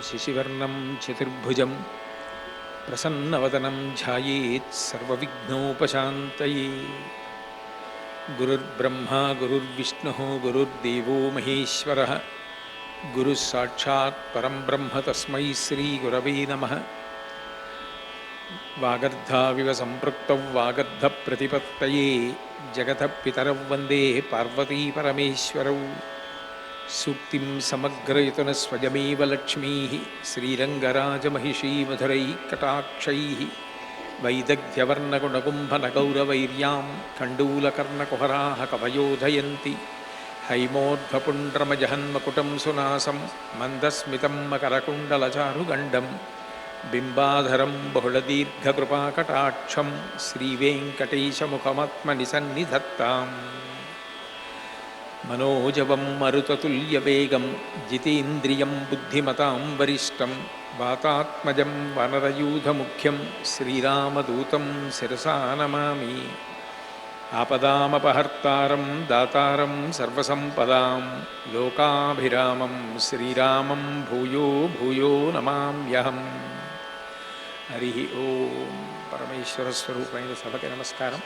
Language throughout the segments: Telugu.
శశివర్ణం చతుర్భుజం ప్రసన్నవదనం ధ్యాయేత్ సర్వవిఘ్నోపశాంతయే. గురుర్బ్రహ్మా గురుర్విష్ణుః గురుర్దేవో మహేశ్వరః గురుః సాక్షాత్ పరం బ్రహ్మ తస్మై శ్రీగురవే నమః. వాగర్ధావివ సంపృక్తౌ వాగర్ధప్రతిపత్తయే జగతః పితరౌ వందే పార్వతీ పరమేశ్వరౌ. సూక్తిం సమగ్రయతున స్వయమేవ లక్ష్మీః శ్రీరంగరాజమహిషీమధురైః వైదగ్ధ్యవర్ణగుణగుంభనగౌరవైర్యాం కండూలకర్ణకుహరాः కవయోధయంతి. హైమోర్ధ్వపుండ్రమజహన్మకుటం సునాసం మందస్మితం మకరకుండలచారుగండం బింబాధరం బహుళదీర్ఘకృపాకటాక్షం శ్రీవేంకటేశముఖమాత్మని సన్నిధత్తాం. మనోజవం మరుతతుల్యవేగం జితేంద్రియం బుద్ధిమతాం వరిష్టం వాతాత్మజం వనరయూధముఖ్యం శ్రీరామదూతం శిరసా నమామి. ఆపదామపహర్తారం దాతారం సర్వసంపదాం లోకాభిరామం శ్రీరామం భూయో భూయో నమామ్యహం. హరి ఓం. పరమేశ్వర స్వరూపమైన సభకి నమస్కారం.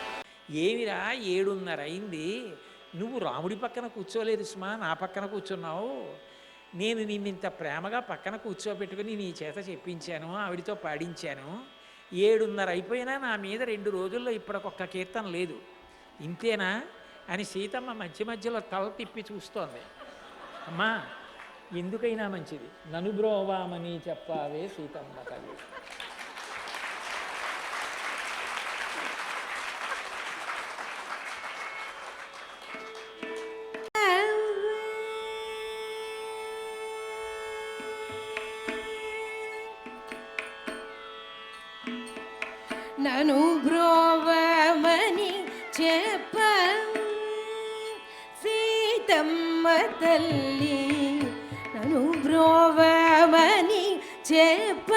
ఏమిరా 7:30 అయింది, నువ్వు రాముడి పక్కన కూర్చోలేదు సుమా, నా పక్కన కూర్చున్నావు. నేను నిన్నింత ప్రేమగా పక్కన కూర్చోబెట్టుకుని నీ చేత చెప్పించాను, ఆవిడితో పాడించాను. 7:30 అయిపోయినా నా మీద 2 రోజుల్లో ఇప్పటికొక్క కీర్తన లేదు. ఇంతేనా అని సీతమ్మ మధ్య మధ్యలో తల తిప్పి చూస్తోంది. అమ్మా, ఎందుకైనా మంచిది నను బ్రోవామని చెప్పావే సీతమ్మ తల్లి. నను బ్రోవమని చెప్ప సీతమ్మ తల్లి, నను బ్రోవమని చెప్ప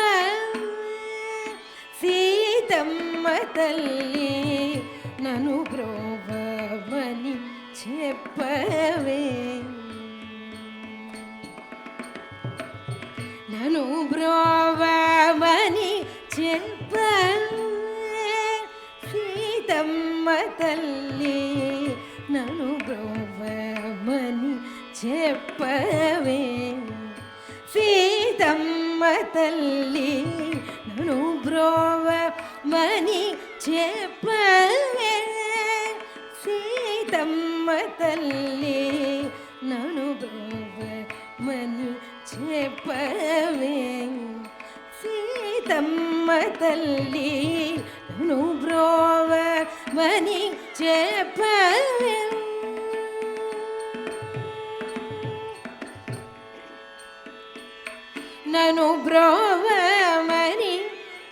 సీతమ్మ తల్లి, నను బ్రోవమని చెప్పవే. నను బ్రోవమని చెప్పవే సీతమ్మ తల్లి, నను బ్రోవమని చెప్పవే. సీతమ్మ తల్లి, నను బ్రోవమని చెప్పవే. సీతమ్మ తల్లి, నను బ్రోవమని చెప్పవే. సీతమ్మ తల్లి, నను బ్రోవమని చెప్పవే. నను బ్రోవమని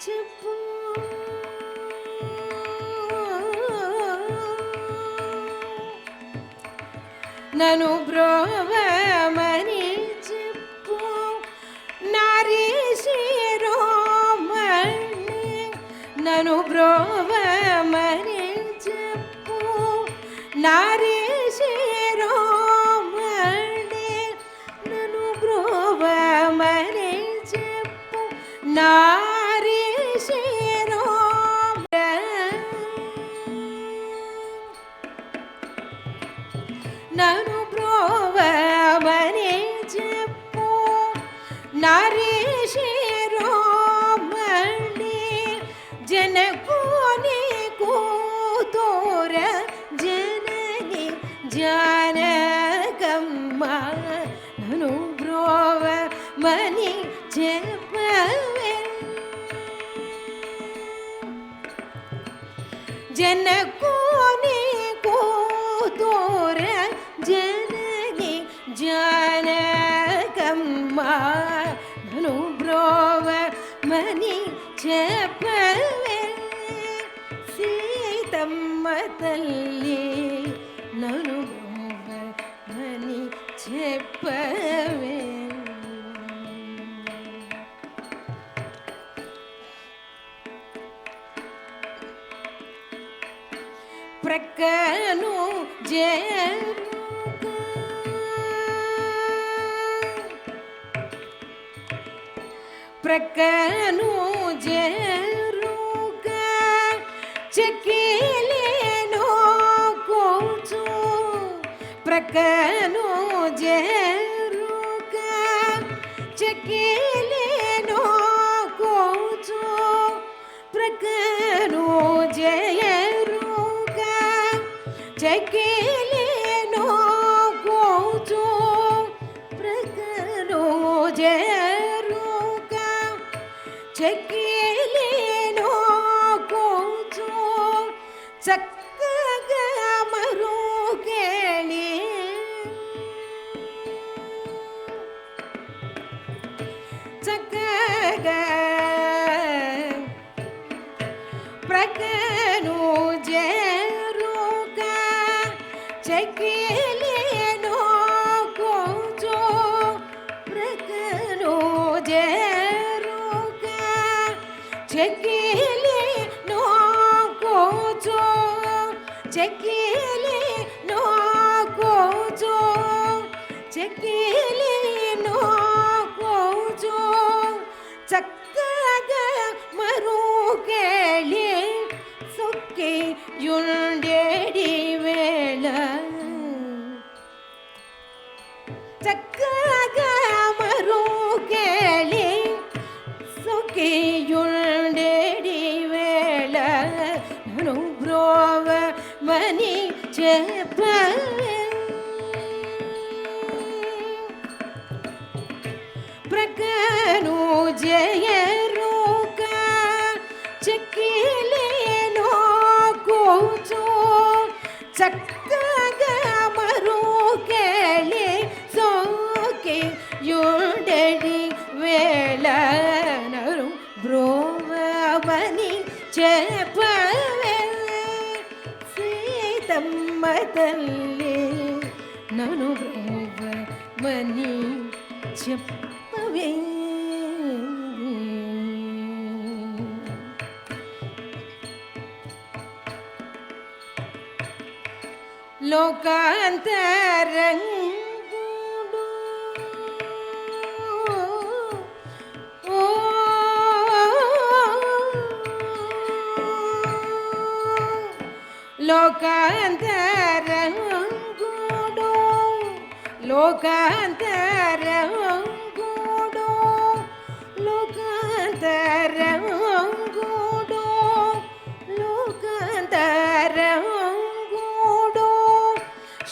చెప్పు, నను బ్రోవమని చెప్పు. నారీ శిరోమణి, నను బ్రోవమని చెప్పు. నారీ శిరోమణి, నను బ్రోవమని చెప్పు. నారీ శిరోమణి, నను బ్రోవమని చెప్పు. నారీ శిరోమణి, జనకుని కూతుర జనని జానకమ్మ, నను బ్రోవమని చెప్పవే. జనకుని కూతుర జనని జానకమ్మ, నను బ్రోవమని చెప్పవే. సీతమ్మ తల్లి, నను బ్రోవమని చెప్పవే. ప్రక్కను జరుగు ప్రక్కను జరుగ చెక్కిలేనో కూచు ప్రక్కను జరుగ చెక్కిలేనో కూచు ప్రక్కను జరుగ చెక్కిలేనో కూచు ప్రక్కను జరుగ చెక్కిలేనో కూచు చక్కగా మరుగేళి చక్కగా ప్రక్కను జరుగ చెక్కిలేనో కూచు ప్రక్కను జరుగ చెక్కిలేనో కూచు చెక్కిలేనో కూచు చెక్కిలేనో కూచు చక్కగా మరుగేళి సొక్కియుండేడి వేళ చక్కగా మరుగేళి సొక్కియుండేడి వేళ నన్ను బ్రోవమని చెప్పవే ప్రక్కను జయరుగ చెక్కిలేనో కూచు చక్కగా మరుగేళి సోకియుండెడి వేళ నన్ను బ్రోవమని చెప్పవే సీతమ్మ తల్లి నన్ను బ్రోవమని చెప్పవే లోకాంతరంగుడు లోకాంతరంగుడు లోకాంతరంగుడు లోకాంతరంగుడు లోకాంతరంగుడు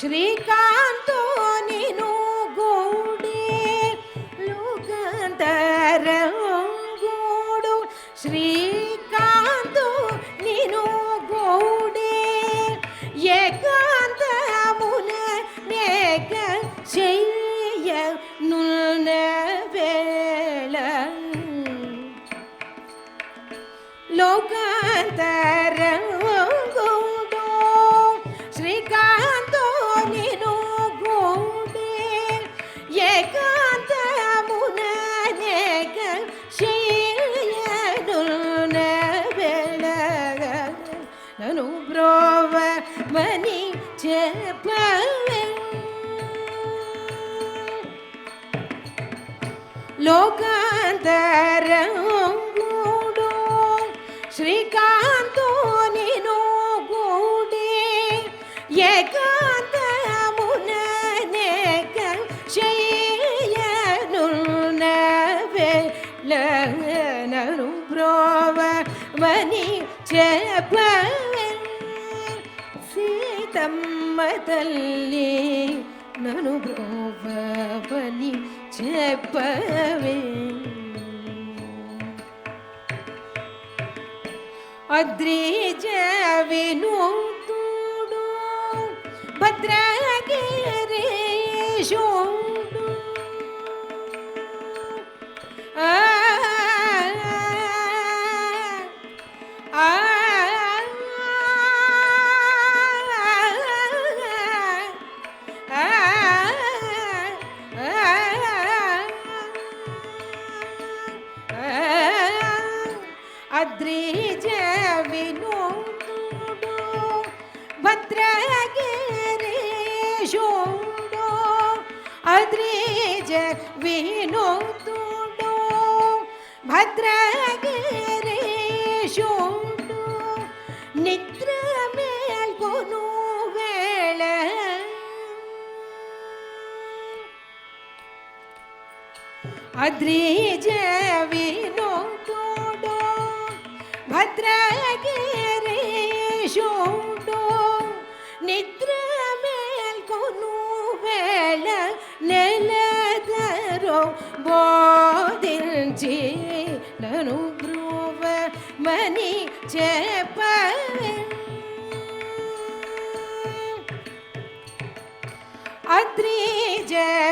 శ్రీకాంతో నిను గూడి లోకాంతరంగుడు శ్రీకాంతో నిను గూడి ఏకాంతమున నేక చెయ్య నున్న వేళ లోకాంతరంగుడు శ్రీకాంతో నిను గూడి ఏకాంతమున నేక చెయ్య నున్న వేళ నన్ను బ్రోవమని చెప్పవే లోకాంతరంగుడు శ్రీకాంతో నిను గూడి ఏకాంతమున నేక చెయ్య నున్న వేళ నన్ను బ్రోవమని చెప్పవే సీతమ్మ తల్లి నన్ను బ్రోవమని చెప్పవే అద్రిజ వినూతుడు భద్రగిరీశుడు అద్రిజ వినూతుడు భద్రగిరీశుడు అద్రిజ వినూతుడు ಭದ್ರಗಿರೀಶುಂಡು ನಿದ್ರ ಮೇಲ್ಕೊನು ವೇಳ ಅದ್ರಿಜವಿನೋಡು ಭದ್ರಗಿರೀಶುಂಡು ನಿದ್ರ ಮೇಲ್ಕೊನು ವೇಳ నెలదరో బోధించి నను బ్రువమని చెప్పవే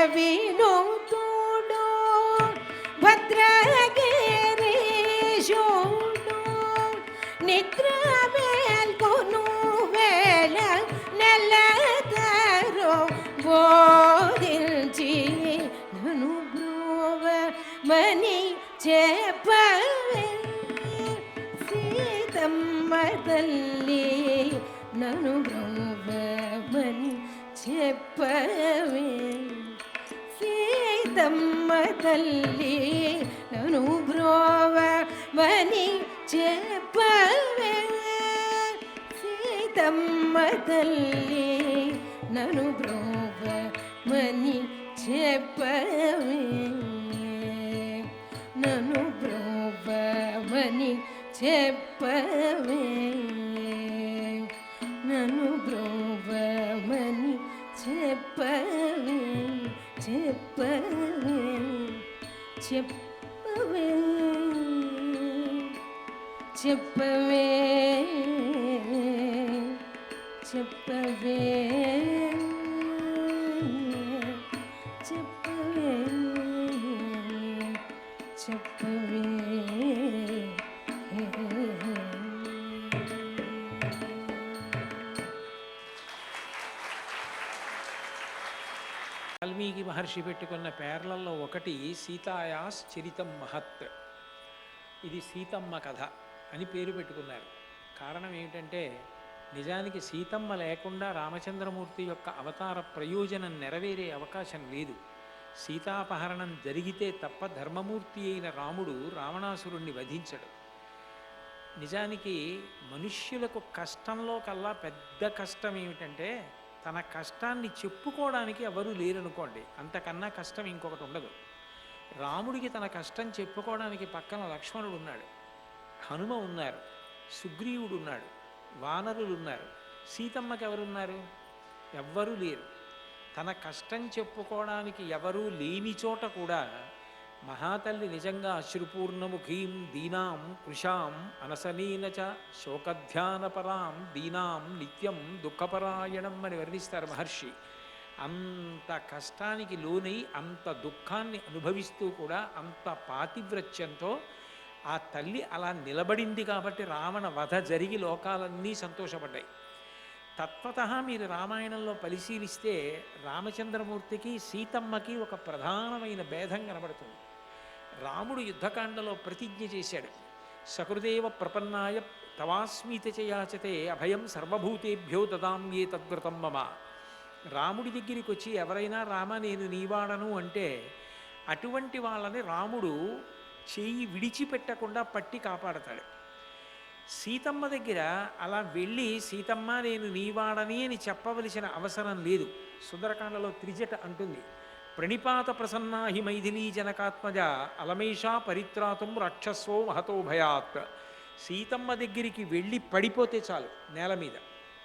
అద్రిజవినోడు భద్రగిరీశుండు నిద్ర మేల్కొను వేళ నెలదరో బోధించి నను బ్రువమని చెప్పవే సీతమ్మ తల్లి నను బ్రువమని చెప్పవే సీతమ్మ తల్లి నను బ్రోవమని చెప్పవే సీతమ్మ తల్లి నను బ్రోవమని చెప్పవే నను బ్రోవమని చెప్పవే నను బ్రోవమని చెప్పవే చెప్పవే చెప్పవే చెప్పవే చెప్పవే చెప్పవే చెప్పవే వాల్మీకి మహర్షి పెట్టుకున్న పేర్లలో ఒకటి సీతాయాస్ చరితం మహత్. ఇది సీతమ్మ కథ అని పేరు పెట్టుకున్నారు. కారణం ఏమిటంటే నిజానికి సీతమ్మ లేకుండా రామచంద్రమూర్తి యొక్క అవతార ప్రయోజనం నెరవేరే అవకాశం లేదు. సీతాపహరణం జరిగితే తప్ప ధర్మమూర్తి అయిన రాముడు రావణాసురుణ్ణి వధించడు. నిజానికి మనుష్యులకు కష్టంలో కల్లా పెద్ద కష్టం ఏమిటంటే తన కష్టాన్ని చెప్పుకోవడానికి ఎవరూ లేరనుకోండి, అంతకన్నా కష్టం ఇంకొకటి ఉండదు. రాముడికి తన కష్టం చెప్పుకోవడానికి పక్కన లక్ష్మణుడు ఉన్నాడు, హనుమ ఉన్నారు, సుగ్రీవుడు ఉన్నాడు, వానరులు ఉన్నారు. సీతమ్మకి ఎవరున్నారు? ఎవ్వరూ లేరు. తన కష్టం చెప్పుకోవడానికి ఎవరూ లేని చోట కూడా మహాతల్లి నిజంగా అశ్రుపూర్ణముఖీం దీనాం కృషాం అనసనీన చ శోకధ్యానపరాం దీనాం నిత్యం దుఃఖపరాయణం అని వర్ణిస్తారు మహర్షి. అంత కష్టానికి లోనై అంత దుఃఖాన్ని అనుభవిస్తూ కూడా అంత పాతివ్రత్యంతో ఆ తల్లి అలా నిలబడింది కాబట్టి రావణ వధ జరిగి లోకాలన్నీ సంతోషపడ్డాయి. తత్వతః మీరు రామాయణంలో పరిశీలిస్తే రామచంద్రమూర్తికి సీతమ్మకి ఒక ప్రధానమైన భేదం కనబడుతుంది. రాముడు యుద్ధకాండలో ప్రతిజ్ఞ చేశాడు, సకృదేవ ప్రపన్నాయ తవాస్మీత చయాచతే అభయం సర్వభూతేభ్యో దదామ్యే తద్వ్రతం మమ. రాముడి దగ్గరికి వచ్చి ఎవరైనా రామ నేను నీవాడను అంటే అటువంటి వాళ్ళని రాముడు చెయ్యి విడిచిపెట్టకుండా పట్టి కాపాడతాడు. సీతమ్మ దగ్గర అలా వెళ్ళి సీతమ్మ నేను నీవాడని అని చెప్పవలసిన అవసరం లేదు. సుందరకాండలో త్రిజట అంటుంది, ప్రణిపాత ప్రసన్నా హి మైథిలీ జనకాత్మజ అలమేషా పరిత్రాతుం రాక్షస్వో మహతో భయాత్. సీతమ్మ దగ్గరికి వెళ్ళి పడిపోతే చాలు నేల మీద,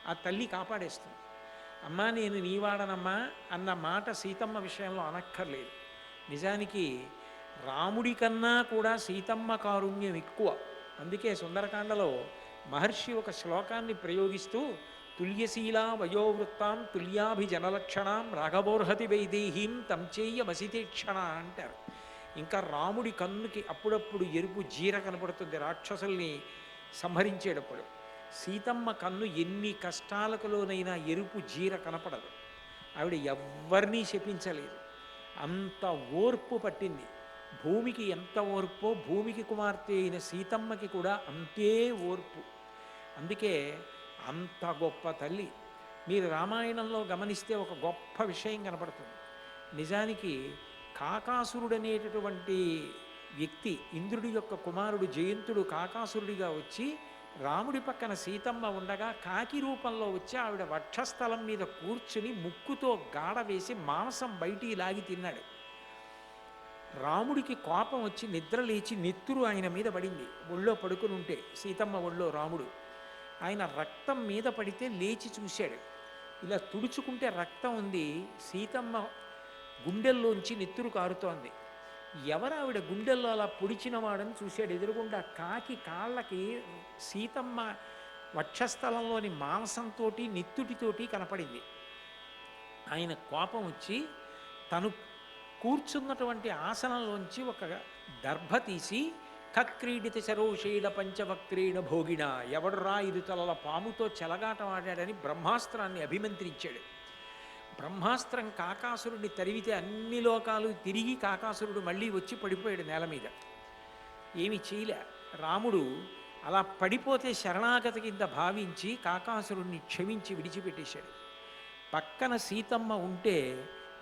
ఆ తల్లి కాపాడేస్తుంది. అమ్మా నేను నీవాడనమ్మా అన్న మాట సీతమ్మ విషయంలో అనక్కర్లేదు. నిజానికి రాముడి కన్నా కూడా సీతమ్మ కారుణ్యం ఎక్కువ. అందుకే సుందరకాండలో మహర్షి ఒక శ్లోకాన్ని ప్రయోగిస్తూ తుల్యశీలా వయోవృత్తాం తుల్యాభిజనలక్షణాం రాఘవోర్హతి వైదేహీం తంచేయ వసితేక్షణ అంటారు. ఇంకా రాముడి కన్నుకి అప్పుడప్పుడు ఎరుపు జీర కనపడుతుంది రాక్షసుల్ని సంహరించేటప్పుడు. సీతమ్మ కన్ను ఎన్ని కష్టాలకులోనైనా ఎరుపు జీర కనపడదు. ఆవిడ ఎవ్వరినీ శపించలేదు, అంత ఓర్పు పట్టింది. భూమికి ఎంత ఓర్పో భూమికి కుమార్తె అయిన సీతమ్మకి కూడా అంతే ఓర్పు. అందుకే అంత గొప్ప తల్లి. మీరు రామాయణంలో గమనిస్తే ఒక గొప్ప విషయం కనపడుతుంది. నిజానికి కాకాసురుడనేటటువంటి వ్యక్తి ఇంద్రుడి యొక్క కుమారుడు జయంతుడు కాకాసురుడిగా వచ్చి రాముడి పక్కన సీతమ్మ ఉండగా కాకి రూపంలో వచ్చి ఆవిడ వక్షస్థలం మీద కూర్చుని ముక్కుతో గాడ వేసి మాంసం బయటికి లాగి తిన్నాడు. రాముడికి కోపం వచ్చి నిద్ర లేచి నెత్తురు ఆయన మీద పడింది. ఒళ్ళో పడుకుని ఉంటే సీతమ్మ ఒళ్ళో రాముడు, ఆయన రక్తం మీద పడితే లేచి చూశాడు. ఇలా తుడుచుకుంటే రక్తం ఉంది, సీతమ్మ గుండెల్లోంచి నెత్తురు కారుతోంది. ఎవరు ఆవిడ గుండెల్లో అలా పొడిచిన వాడని చూశాడు. ఎదురుగుండా కాకి కాళ్ళకి సీతమ్మ వక్షస్థలంలోని మాంసంతో నెత్తుటితోటి కనపడింది. ఆయన కోపం వచ్చి తను కూర్చున్నటువంటి ఆసనంలోంచి ఒక దర్భ తీసి కక్రీడిత శరోషేణ పంచవక్త్రేణ భోగిణ, ఎవడురా ఇరుతలల పాముతో చెలగాటం ఆడాడని బ్రహ్మాస్త్రాన్ని అభిమంత్రించాడు. బ్రహ్మాస్త్రం కాకాసురుడిని తరివితే అన్ని లోకాలు తిరిగి కాకాసురుడు మళ్ళీ వచ్చి పడిపోయాడు నేల మీద. ఏమి చేయలే. రాముడు అలా పడిపోతే శరణాగతి కింద భావించి కాకాసురుడిని క్షమించి విడిచిపెట్టేశాడు. పక్కన సీతమ్మ ఉంటే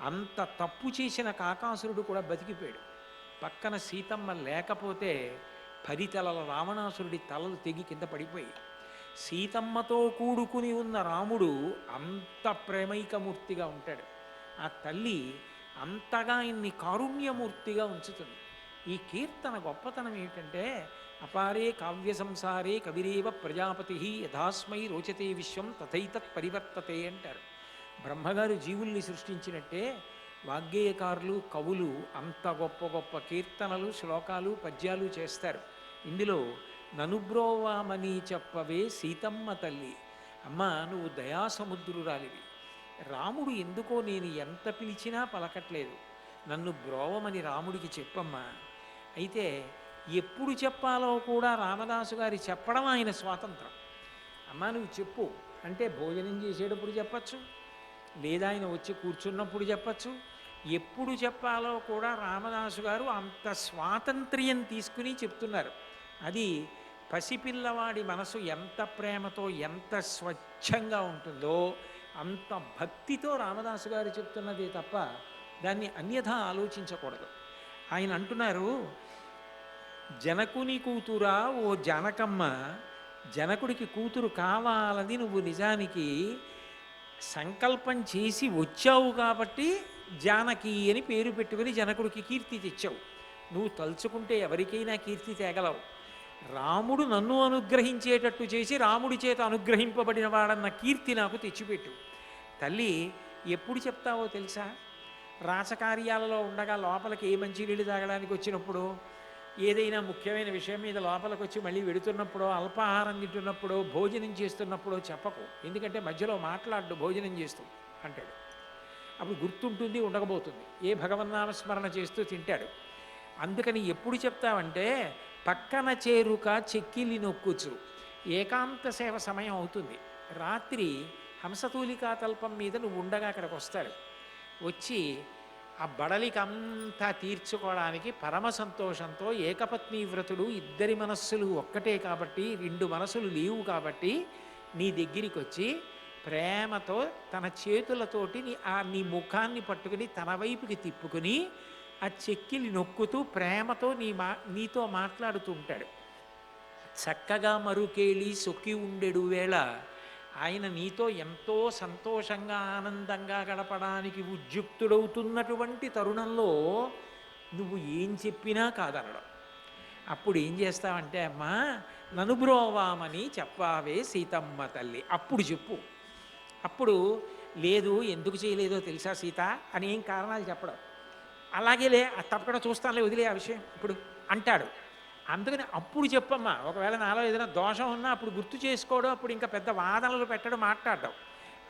అంత తప్పు చేసిన కాకాసురుడు కూడా బతికిపోయాడు. పక్కన సీతమ్మ లేకపోతే 10 తలల రావణాసురుడి తలలు తెగి కింద పడిపోయి, సీతమ్మతో కూడుకుని ఉన్న రాముడు అంత ప్రేమైకమూర్తిగా ఉంటాడు. ఆ తల్లి అంతగా ఇన్ని కారుణ్యమూర్తిగా ఉంచుతుంది. ఈ కీర్తన గొప్పతనం ఏమిటంటే, అపారే కావ్య సంసారే కవిరేవ ప్రజాపతి యథాస్మై రోచతే విశ్వం తథైతత్ పరివర్తతే అంటారు. బ్రహ్మగారు జీవుల్ని సృష్టించినట్టే వాగ్గేయకారులు కవులు అంత గొప్ప గొప్ప కీర్తనలు శ్లోకాలు పద్యాలు చేస్తారు. ఇందులో ననుబ్రోవామని చెప్పవే సీతమ్మ తల్లి, అమ్మ నువ్వు దయాసముద్రురాలివి. రాముడు ఎందుకో నేను ఎంత పిలిచినా పలకట్లేదు, నన్ను బ్రోవమని రాముడికి చెప్పమ్మా. అయితే ఎప్పుడు చెప్పాలో కూడా రామదాసు గారి చెప్పడం ఆయన స్వాతంత్రం. అమ్మ నువ్వు చెప్పు అంటే భోజనం చేసేటప్పుడు చెప్పచ్చు, లేదా ఆయన వచ్చి కూర్చున్నప్పుడు చెప్పచ్చు. ఎప్పుడు చెప్పాలో కూడా రామదాసు గారు అంత స్వాతంత్ర్యం తీసుకుని చెప్తున్నారు. అది పసిపిల్లవాడి మనసు ఎంత ప్రేమతో ఎంత స్వచ్ఛంగా ఉంటుందో అంత భక్తితో రామదాసు గారు చెప్తున్నదే తప్ప దాన్ని అన్యథా ఆలోచించకూడదు. ఆయన అంటున్నారు, జనకుని కూతురా ఓ జానకమ్మ, జనకుడికి కూతురు కావాలని నువ్వు నిజానికి సంకల్పం చేసి వచ్చావు కాబట్టి జానకి అని పేరు పెట్టుకుని జనకుడికి కీర్తి తెచ్చావు. నువ్వు తలుచుకుంటే ఎవరికైనా కీర్తి తేగలవు. రాముడు నన్ను అనుగ్రహించేటట్టు చేసి రాముడి చేత అనుగ్రహింపబడిన వాడన్న కీర్తి నాకు తెచ్చిపెట్టు. తల్లి ఎప్పుడు చెప్తావో తెలుసా? రాచకార్యాలలో ఉండగా లోపలికి ఏ మంచినీళ్ళు తాగడానికి వచ్చినప్పుడు, ఏదైనా ముఖ్యమైన విషయం మీద లోపలికి వచ్చి మళ్ళీ వెడుతున్నప్పుడో, అల్పాహారం తింటున్నప్పుడో, భోజనం చేస్తున్నప్పుడో చెప్పకు. ఎందుకంటే మధ్యలో మాట్లాడు భోజనం చేస్తూ అంటాడు. అప్పుడు గుర్తుంటుంది, ఉండకపోతుంది. ఏ భగవన్నామస్మరణ చేస్తూ తింటాడు. అందుకని ఎప్పుడు చెప్తావంటే, పక్కన చేరుక చెక్కిలి నొక్కుచు, ఏకాంత సేవ సమయం అవుతుంది. రాత్రి హంసతూలికా తల్పం మీద నువ్వు ఉండగా అక్కడికి వస్తాడు. వచ్చి ఆ బడలికంతా తీర్చుకోవడానికి పరమ సంతోషంతో, ఏకపత్ని వ్రతుడు, ఇద్దరి మనస్సులు ఒక్కటే కాబట్టి, 2 మనసులు లేవు కాబట్టి నీ దగ్గరికి వచ్చి ప్రేమతో తన చేతులతోటి నీ ముఖాన్ని పట్టుకుని తన వైపుకి తిప్పుకుని ఆ చెక్కిలి నొక్కుతూ ప్రేమతో నీతో మాట్లాడుతూ ఉంటాడు. చక్కగా మరుకేళి సొక్కి ఉండెడు వేళ ఆయన నీతో ఎంతో సంతోషంగా ఆనందంగా గడపడానికి ఉద్యుక్తుడవుతున్నటువంటి తరుణంలో నువ్వు ఏం చెప్పినా కాదనడం. అప్పుడు ఏం చేస్తావంటే, అమ్మా నను బ్రోవామని చెప్పావే సీతమ్మ తల్లి, అప్పుడు చెప్పు. అప్పుడు లేదు ఎందుకు చేయలేదో తెలుసా సీత అని ఏం కారణాలు చెప్పడం. అలాగేలే తప్పకుండా చూస్తానులే, వదిలే ఆ విషయం ఇప్పుడు అంటాడు. అందుకని అప్పుడు చెప్పమ్మా. ఒకవేళ నాలో ఏదైనా దోషం ఉన్నా అప్పుడు గుర్తు చేసుకోవడం, అప్పుడు ఇంకా పెద్ద వాదనలు పెట్టడం, మాట్లాడడం.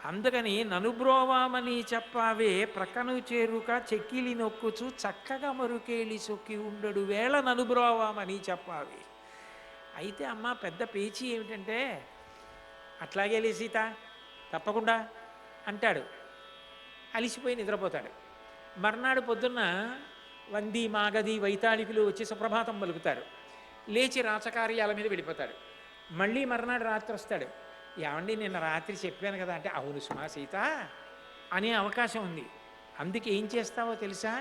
అందుకని ననుబ్రోవామని చెప్పావే ప్రక్కను చేరుక చెక్కిలి నొక్కుచు, చక్కగా మరుకేళి సొక్కి ఉండడు వేళ ననుబ్రోవామని చెప్పావే. అయితే అమ్మ పెద్ద పేచీ ఏమిటంటే, అట్లాగేలే సీత తప్పకుండా అంటాడు. అలిసిపోయి నిద్రపోతాడు. మర్నాడు పొద్దున్న వంది మాగది వైతాళికులు వచ్చి సుప్రభాతం పలుకుతారు. లేచి రాచకార్యాల మీద వెళ్ళిపోతాడు. మళ్ళీ మర్నాడు రాత్రి వస్తాడు. ఏమండి నిన్న రాత్రి చెప్పాను కదా అంటే, అవును సుమా సీత అనే అవకాశం ఉంది. అందుకే ఏం చేస్తావో తెలుసా?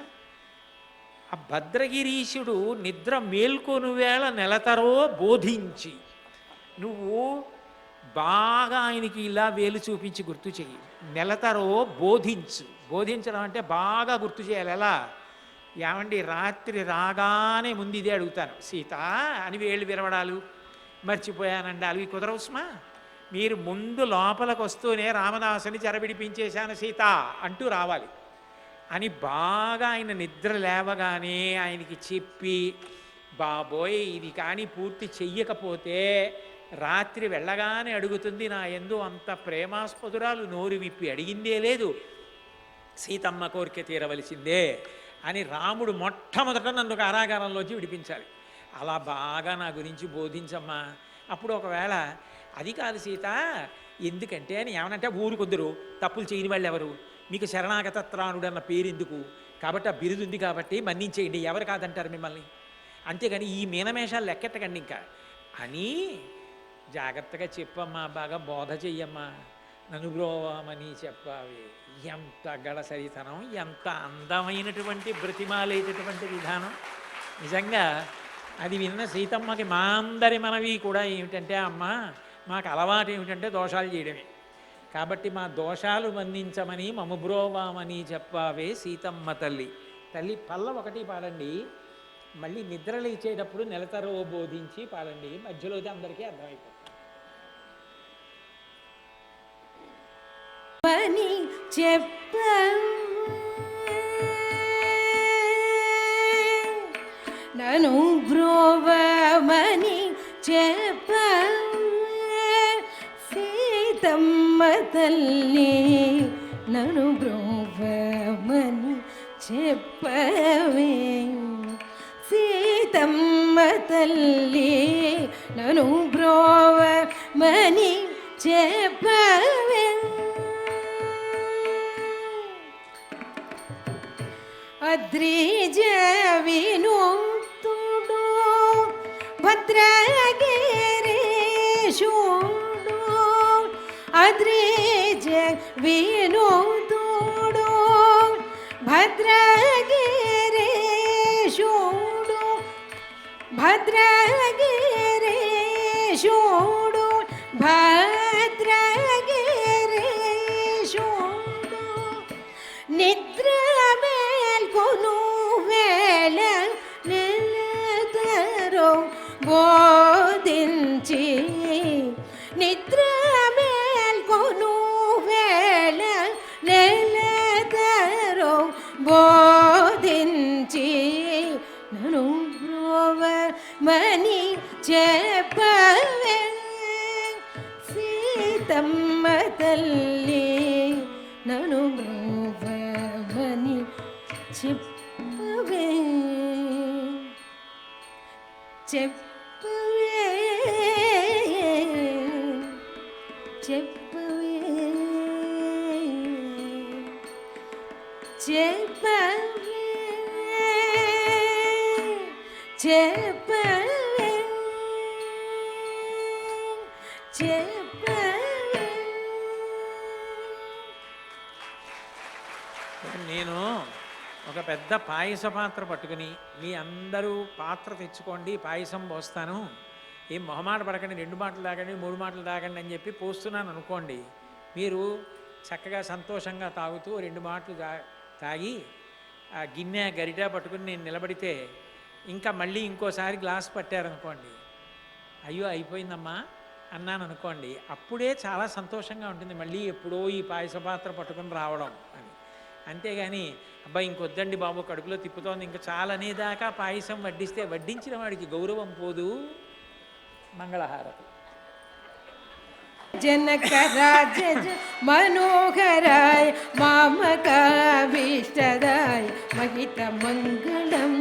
ఆ ఆ భద్రగిరీశుడు నిద్ర మేల్కొను వేళ నెలతరో బోధించి, నువ్వు బాగా ఆయనకి ఇలా వేలు చూపించి గుర్తు చెయ్యి. నెలతరో బోధించు. బోధించడం అంటే బాగా గుర్తు చేయాలి. ఎలా? ఏమండి, రాత్రి రాగానే ముందు ఇదే అడుగుతాను, సీత అని వేళ్ళు విరవడాలు, మర్చిపోయానండి అవి కుదరవు సుమా. మీరు ముందు లోపలికి వస్తూనే రామదాసుని చెరబిడిపించేశాను సీత అంటూ రావాలి అని బాగా ఆయన నిద్ర లేవగానే ఆయనకి చెప్పి, బాబోయ్ ఇది కానీ పూర్తి చెయ్యకపోతే రాత్రి వెళ్ళగానే అడుగుతుంది నా యందు అంత ప్రేమాస్పదురాలు, నోరు విప్పి అడిగిందే లేదు, సీతమ్మ కోరిక తీరవలసిందే అని రాముడు మొట్టమొదట నన్ను కారాగారంలోంచి విడిపించాలి. అలా బాగా నా గురించి బోధించమ్మా. అప్పుడు ఒకవేళ అది కాదు సీత, ఎందుకంటే అని ఏమనంటే, ఊరు కొందరు తప్పులు చేయని వాళ్ళు ఎవరు, మీకు శరణాగతత్రాణుడు అన్న పేరు ఎందుకు, కాబట్టి ఆ బిరుదు ఉంది కాబట్టి మన్నించేయండి, ఎవరు కాదంటారు మిమ్మల్ని, అంతేగాని ఈ మీనమేషాలు లెక్కెట్టకండి ఇంకా అని జాగ్రత్తగా చెప్పమ్మా, బాగా బోధ చెయ్యమ్మా, నన్ను బ్రోవమని చెప్పావి. ఎంత గడసరితనం, ఎంత అందమైనటువంటి బ్రతిమాలేటటువంటి విధానం. నిజంగా అది విన్న సీతమ్మకి మా అందరి మనవి కూడా ఏమిటంటే, అమ్మ మాకు అలవాటు ఏమిటంటే దోషాలు చేయడమే, కాబట్టి మా దోషాలు మన్నించమని మమ్ము బ్రోవామని చెప్పావే సీతమ్మ తల్లి. తల్లి పల్ల ఒకటి పాడండి, మళ్ళీ నిద్రలు ఇచ్చేటప్పుడు నెలతరో బోధించి పాడండి, మధ్యలోది అందరికీ అర్థమైపోతుంది. అని చెప్ప నన్ను బ్రోవమని చెప్ప సీతమ్మ తల్లి, నన్ను బ్రోవమని చెప్పవే సీతమ్మ తల్లి, నన్ను బ్రోవమని చెప్పవే. అద్రిజ వినూతుడు భద్రగిరీశుడు, అద్రిజ వినూతుడు భద్రగిరీశుడు, భద్రగిరీశుడు, భద్రగిరీశుడు, నిద్ర మేల్కొను వేళ నెలతరో బోధించి, నిద్ర మేల్కొను వేళ నెలతరో బోధించి, నన్ను బ్రోవమని చెప్పవే సీతమ్మ తల్లి, నన్ను బ్రోవమని చెప్పవే చెప్పవే చెప్పవే చెప్పవే చెప్పవే చెప్పవే. నేను ఒక పెద్ద పాయస పాత్ర పట్టుకుని, మీ అందరూ పాత్ర తెచ్చుకోండి, పాయసం పోస్తాను, ఏం మొహమాట పడకండి, 2 మాటలు తాగండి, 3 మాటలు తాగండి అని చెప్పి పోస్తున్నాను అనుకోండి, మీరు చక్కగా సంతోషంగా తాగుతూ 2 మాటలు తాగి ఆ గిన్నె గరిట పట్టుకుని నేను నిలబడితే ఇంకా మళ్ళీ ఇంకోసారి గ్లాస్ పట్టారనుకోండి, అయ్యో అయిపోయిందమ్మా అన్నాను అనుకోండి, అప్పుడే చాలా సంతోషంగా ఉంటుంది మళ్ళీ ఎప్పుడో ఈ పాయస పాత్ర పట్టుకుని రావడం అని. అంతేగాని అబ్బాయి ఇంకొద్దండి బాబు కడుపులో తిప్పుతోంది ఇంకా చాలా అనేదాకా పాయసం వడ్డిస్తే వడ్డించిన వాడికి గౌరవం పోదు. మంగళహారతి. जनक राज मनोहराय मामकाभीष्टदाय महित मंगलम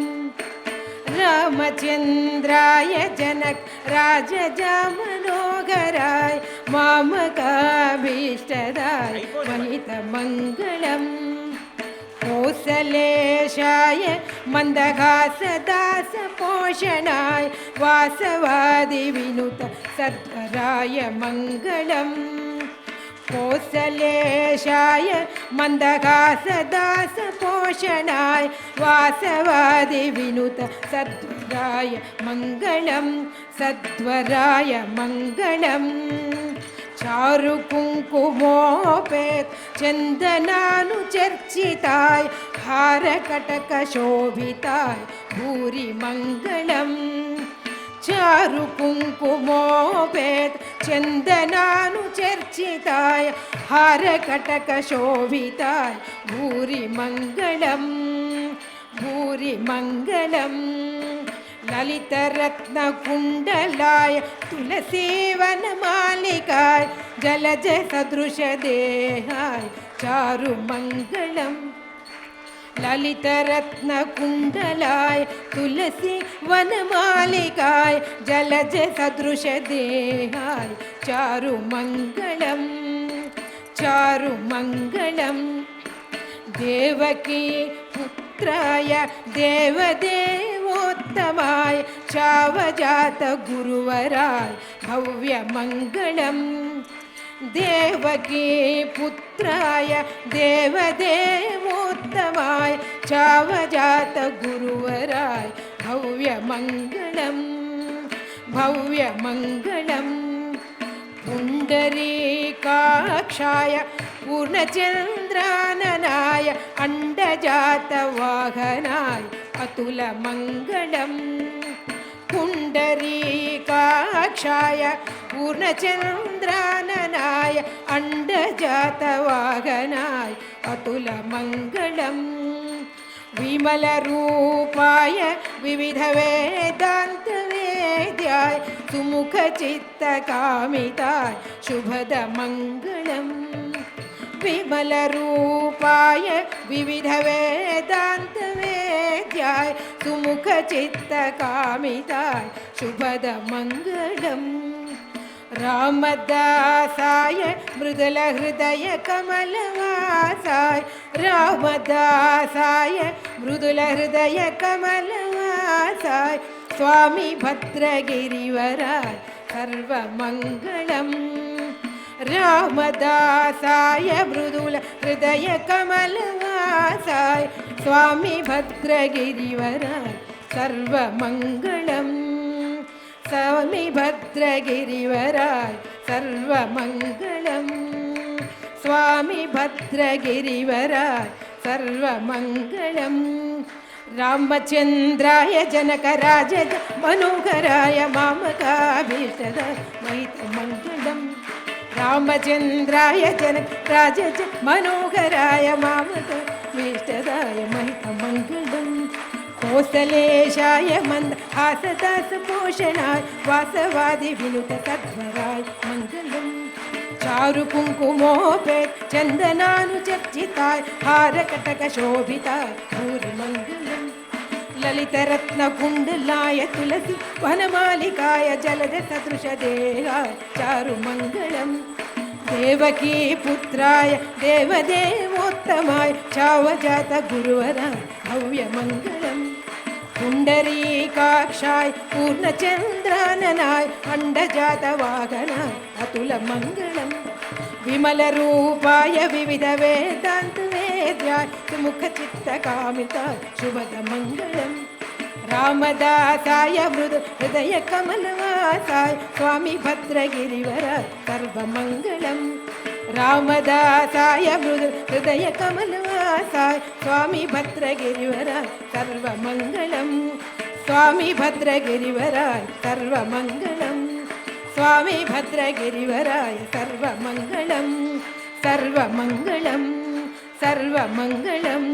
रामचंद्राय जनक राज मनोहराय मामकाभीष्टदाय महित मंगलम कौसलेशाय मंदहासदास पोषणाय वासवादि विनुत सद्वराय मंगलम कोसलेशाय मन्दहासदासपोषणाय वासवादिविनुत सद्वराय मङ्गलं सद्वराय मङ्गलम् चारुकुङ्कुमोपेत चन्दनानुचर्चिताय हारकटकशोभिताय भूरि मङ्गलम् चारुकुङ्कुमोपेत चन्दनानुचर्चिताय हारकटकशोभिताय भूरि मङ्गलम् भूरि मङ्गलम् ललितरत्नकुण्डलाय तुलसीवनमालिकाय जलज सदृशदेहाय चारुमङ्गलम् ललितरत्नकुण्डलाय तुलसी वनमालिकाय जलज सदृशदेहाय चारुमङ्गलम् चारुमङ्गलम् देवकी पुत्राय देवदेवोत्तमाय चावजात गुरुवराय भव्यमङ्गलम् देवकी पुत्राय देवदेवोत्तमाय चावजात गुरुवराय भव्यमङ्गलम् भव्यमङ्गलम् पुण्डरीकाक्षाय पूर्णचन्द्राननाय अण्डजातवाहनाय अतुलमङ्गलम् पुण्डरीकाक्षाय पूर्णचन्द्राननाय अण्डजातवाहनाय अतुलमङ्गलम् विमलरूपाय विविधवेदान्तवेद्याय सुमुखचित्तकामिताय शुभदमङ्गलम् विमलरूपाय विविधवेदान्तवेद्याय सुमुखचित्तकामिताय शुभदमङ्गलम् रामदासाय मृदुलहृदयकमलवासाय रामदासाय मृदुलहृदयकमलवासाय स्वामी भद्रगिरिवराय सर्वमङ्गलम् रामदासाय मृदुलहृदयकमलवासाय स्वामी भद्रगिरिवराय सर्वमङ्गलम् स्वामी भद्रगिरिवराय सर्वमङ्गलम् स्वामी भद्रगिरिवराय सर्वमङ्गलम् रामचन्द्राय जनकराज मनोहराय मामकाभीष्टदाय महितमङ्गलम् रामचन्द्राय जनकराज मनोहराय मामकाभीष्टदाय महितमङ्गलम् कोसलेशाय मन्दहासदासपोषणाय वासवादिविनुत सद्वराय मङ्गलम् चारुकुङ्कुमोपेत चन्दनानुचर्चिताय हारकटकशोभिताय भूरिमङ्गलम् ललितरत्नकुण्डलाय तुलसी वनमालिकाय जलद सदृशदेहाय चारुमङ्गलम् देवकी पुत्राय देवदेवोत्तमाय चावजात गुरुवराय भव्यमङ्गलम् पुण्डरीकाक्षाय पूर्णचन्द्राननाय अण्डजातवाहनाय अतुलमङ्गलम् विमलरूपाय विविधवेदान्तवेद्याय सुमुखचित्तकामिताय शुभदमङ्गलम् रामदासाय मृदुहृदयकमलवासाय स्वामी भद्रगिरिवराय सर्वमङ्गलम् रामदासाय मृदुहृदयकमलवासाय स्वामी भद्रगिरिवराय सर्वमङ्गलम् स्वामी भद्रगिरिवराय सर्वमङ्गलम् स्वामी भद्रगिरिवराय सर्वमङ्गलम् सर्वमङ्गलम् सर्वमङ्गलम्